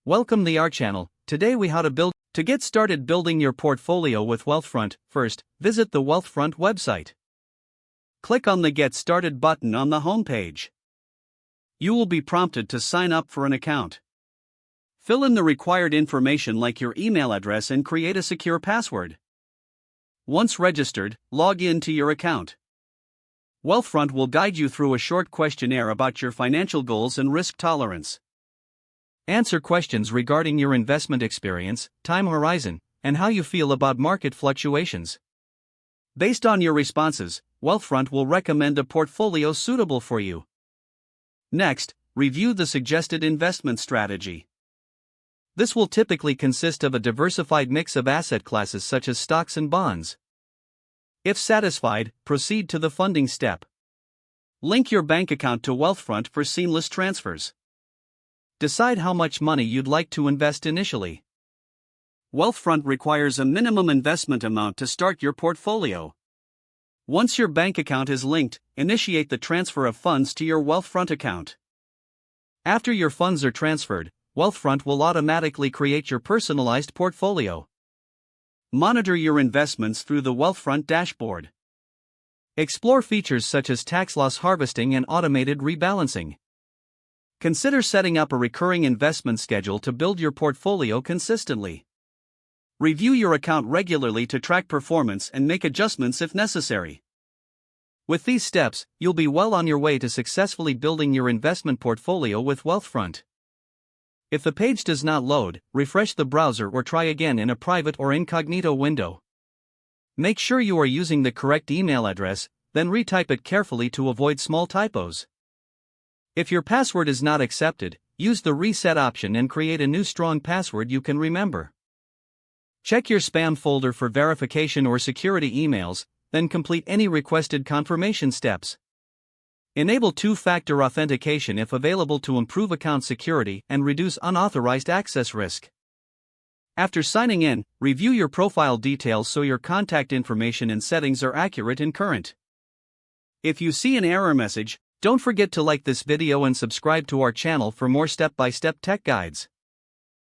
Welcome to our channel. Today we how to get started building your portfolio with Wealthfront. First, visit the Wealthfront website. Click on the Get Started button on the homepage. You will be prompted to sign up for an account. Fill in the required information like your email address and create a secure password. Once registered, log in to your account. Wealthfront will guide you through a short questionnaire about your financial goals and risk tolerance. Answer questions regarding your investment experience, time horizon, and how you feel about market fluctuations. Based on your responses, Wealthfront will recommend a portfolio suitable for you. Next, review the suggested investment strategy. This will typically consist of a diversified mix of asset classes such as stocks and bonds. If satisfied, proceed to the funding step. Link your bank account to Wealthfront for seamless transfers. Decide how much money you'd like to invest initially. Wealthfront requires a minimum investment amount to start your portfolio. Once your bank account is linked, initiate the transfer of funds to your Wealthfront account. After your funds are transferred, Wealthfront will automatically create your personalized portfolio. Monitor your investments through the Wealthfront dashboard. Explore features such as tax loss harvesting and automated rebalancing. Consider setting up a recurring investment schedule to build your portfolio consistently. Review your account regularly to track performance and make adjustments if necessary. With these steps, you'll be well on your way to successfully building your investment portfolio with Wealthfront. If the page does not load, refresh the browser or try again in a private or incognito window. Make sure you are using the correct email address, then retype it carefully to avoid small typos. If your password is not accepted, use the reset option and create a new strong password you can remember. Check your spam folder for verification or security emails, then complete any requested confirmation steps. Enable two-factor authentication if available to improve account security and reduce unauthorized access risk. After signing in, review your profile details so your contact information and settings are accurate and current. If you see an error message, don't forget to like this video and subscribe to our channel for more step-by-step tech guides.